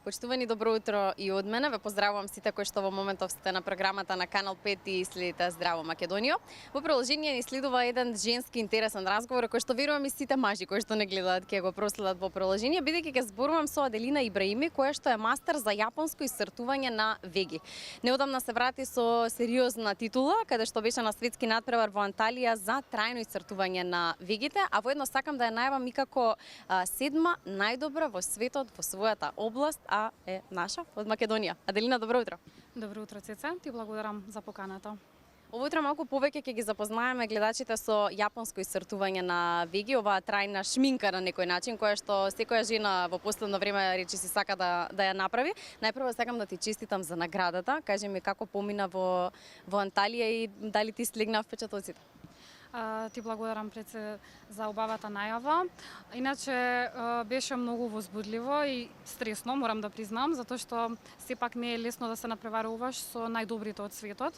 Почитувани, добро утро и од мене. Ве поздравувам сите кои што во моментов сте на програмата на Канал 5 и следите Здраво Македонија. Во продолжение ни следува еден женски интересен разговор кој што верувам и сите мажи кои што не гледаат ќе го проследат во продолжение, бидејќи ќе зборувам со Аделина Ибраими, која што е мастер за јапонско исцртување на веги. Неодамна се врати со сериозна титула, каде што беше на светски натпревар во Анталија за трајно исцртување на вегите, а воедно сакам да ја најавам и како седма најдобра во светот во својата област, а е наша од Македонија. Аделина, добро утро. Добро утро, Цеца. Ти благодарам за поканата. Ово утро малку повеќе ќе ги запознаеме гледачите со јапонско исцртување на веги, оваа трајна шминка на некој начин, која што секоја жена во последно време речи си сака да ја направи. Најпрво сакам да ти честитам за наградата. Кажи ми како помина во Анталија и дали ти слегна впечатоците? Ти благодарам пред се за убавата најава. Иначе беше многу возбудливо и стресно, морам да признам, затоа што сепак не е лесно да се напреваруваш со најдобрите од светот.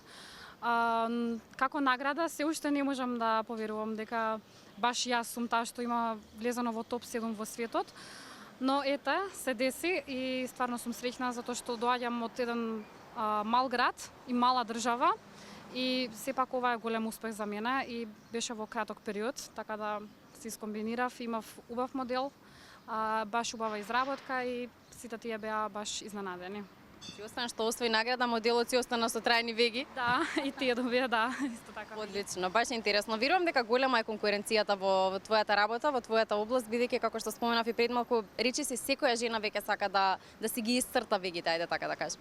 Како награда се уште не можам да поверувам дека баш јас сум таа што има влезено во топ 7 во светот. Но ете, се деси и стварно сум среќна затоа што доаѓам од еден мал град и мала држава. И сепак ова е голем успех за мене и беше во краток период, така да се искомбинирав, имав убав модел, баш убава изработка и сите тие беа баш изненадени. Си остана што освои награда, моделот си остана со трајни веги? Да, и тие добија, да, исто така. Одлично, баш интересно. Верувам дека голема е конкуренцијата во твојата работа, во твојата област, бидејќи како што споменав и пред малку, речи си секоја жена веќе сака да си ги исцрта вегите, ајде така да кажем.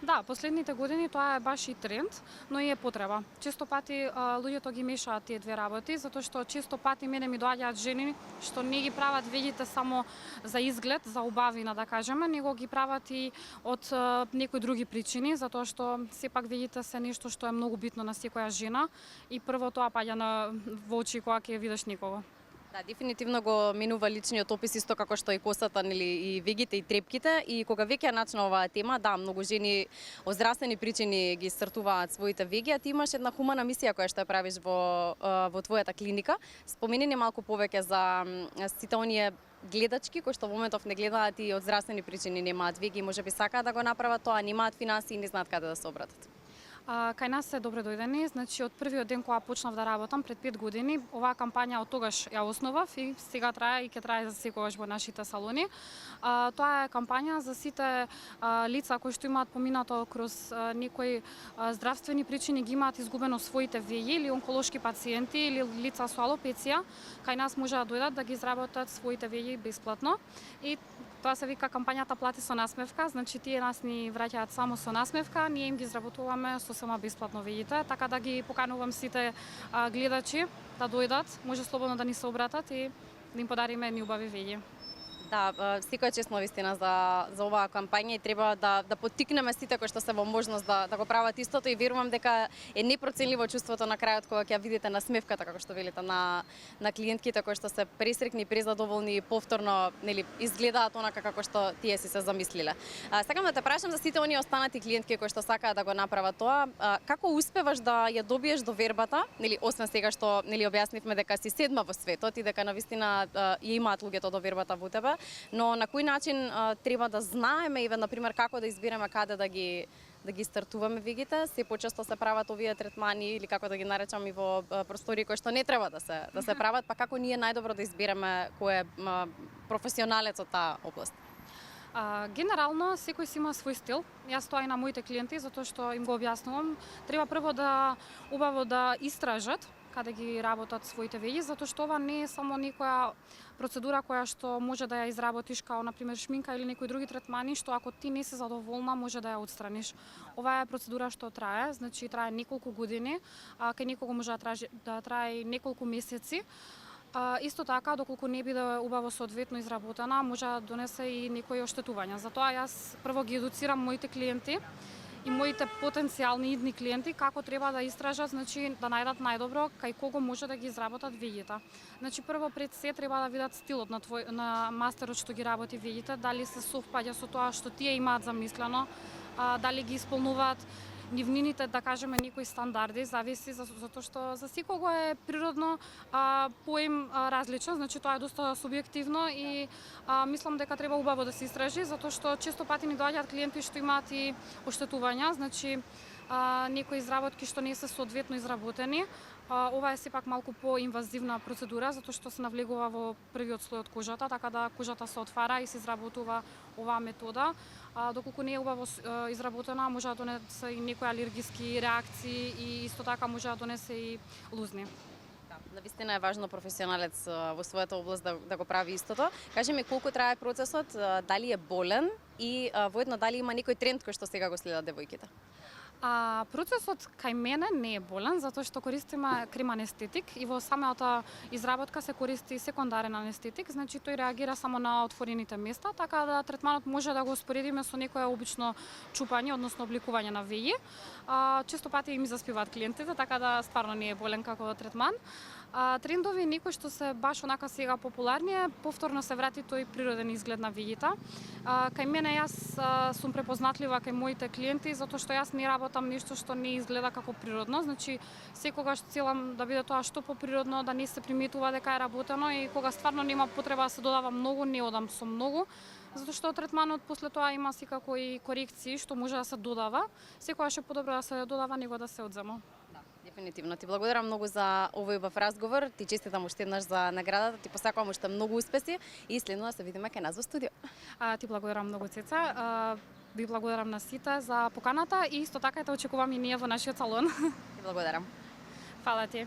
Да, последните години тоа е баш и тренд, но и е потреба. Често пати луѓето ги мешаат тие две работи, затоа што често пати мене ми доаѓаат жени што не ги прават вегите само за изглед, за убавина да кажеме, него ги прават и од некои други причини, затоа што сепак вегите се нешто што е многу битно на секоја жена и прво тоа паѓа во очи кога ќе видиш некого. Да, дефинитивно го минува личниот опис исто како што и косата, нели, и вегите и трепките, и кога веќе ја начна оваа тема, да, многу жени од здравствени причини ги исцртуваат своите веги, а ти имаш една хумана мисија која што ја правиш во твојата клиника. Спомени ни малку повеќе за сите оние гледачки кои што во моментов не гледаат и од здравствени причини немаат веги, можеби сакаат да го направат тоа, немаат финансии и не знаат каде да се обратат. Кај нас се добре дојдени, значи од првиот ден кога почнав да работам пред 5 години, оваа кампања од тогаш ја основав и сега трае и ќе трае за секогаш во нашите салони. Тоа е кампања за сите лица кои што имаат поминато кроз некои здравствени причини, ги имаат изгубено своите веги или онколошки пациенти или лица со алопеција, кај нас може да дојдат да ги изработат своите веги бесплатно. И тоа се вика кампањата Плати со насмевка, значи тие нас ни враќаат само со насмевка, ние им ги изработуваме сосема бесплатно вегите, така да ги поканувам сите гледачи да дојдат, може слободно да ни се обратат и да им подариме едни убави веги. Да, секоја чест навистина за оваа кампања и треба да поттикнеме сите кои што се во можност да го прават истото и верувам дека е непроценливо чувството на крајот кога ќе видите насмевката како што велите на клиентките кои што се пресрекни, презадоволни и повторно, нели, изгледаат онака како што тие си се замислиле. Сакам да те прашам за сите оние останати клиентки кои што сакаат да го направат тоа, како успеваш да ја добиеш довербата, нели, освен сега што, нели, објаснивме дека си седма во светот и дека навистина ја имаат луѓето довербата во тебе, но на кој начин треба да знаеме, например, како да избереме каде да ги стартуваме вегите? Се почесто се прават овие третмани или како да ги наречам и во простори кои што не треба да се прават, па како ние најдобро да избереме кој е професионалец од таа област? Генерално, секој си има свој стил. Јас тоа и на моите клиенти, затоа што им го објаснувам. Треба прво да убаво да истражат каде ги работат своите веги, затоа што ова не е само некоја процедура која што може да ја изработиш као, например, шминка или некои други третмани, што ако ти не си задоволна, може да ја отстраниш. Ова е процедура што трае, значи трае неколку години, кај некого може да трае неколку месеци. Исто така, доколку не биде убаво соодветно изработена, може да донесе и некои оштетувања. Затоа јас прво ги едуцирам моите клиенти и моите потенцијални идни клиенти како треба да истражат, значи да најдат најдобро кај кого може да ги изработат вегите. Значи прво пред се треба да видат стилот на мастерот што ги работи вегите, дали се совпаѓа со тоа што тие имаат замислено, дали ги исполнуваат нивнините, да кажеме, некои стандарди, зависи затоа што за секого е природно поим различен, значи тоа е доста субјективно и мислам дека треба убаво да се истражи, затоа што често пати ни доаѓаат клиенти што имаат и оштетувања, значи некои изработки што не се соодветно изработени. Ова е сепак малку поинвазивна процедура, затоа што се навлегува во првиот слој од кожата, така да кожата се отвара и се изработува оваа метода. Доколку не е убаво изработена, може да донесе и некои алергиски реакции и исто така може да донесе и лузни. Навистина е важно професионалец во својата област да го прави истото. Кажи ми колку трае процесот, дали е болен и воедно дали има некој тренд кој што сега го следат девојките? Процесот кај мене не е болен, затоа што користиме крем анестетик и во самата изработка се користи секундарен анестетик, значи тој реагира само на отворените места, така да третманот може да го споредиме со некое обично чупање, односно обликување на веји. Често пати ми заспиваат клиентите, така да стварно не е болен како третман. Трендови некои што се баш онака сега популарни е повторно се врати тој природен изглед на вејите. Кај мене јас сум препознатлива кај моите клиенти затоа што јас не работам нешто што не изгледа како природно, значи секогаш целам да биде тоа што поприродно, да не се приметува дека е работено и кога стварно нема потреба да се додава многу, не одам со многу. Затоа што третманот после тоа има секако и корекции што може да се додава. Секогаш е подобро да се додава него да се одзема. Дефинитивно. Ти благодарам многу за овој убав разговор. Ти честитам уште еднаш за наградата. Ти посакувам уште многу успеси и следно да се видиме кај нас во студио. Ти благодарам многу, Цеца. Ви благодарам на сите за поканата и исто така те очекувам и ние во нашиот салон. Ти благодарам. Фала ти.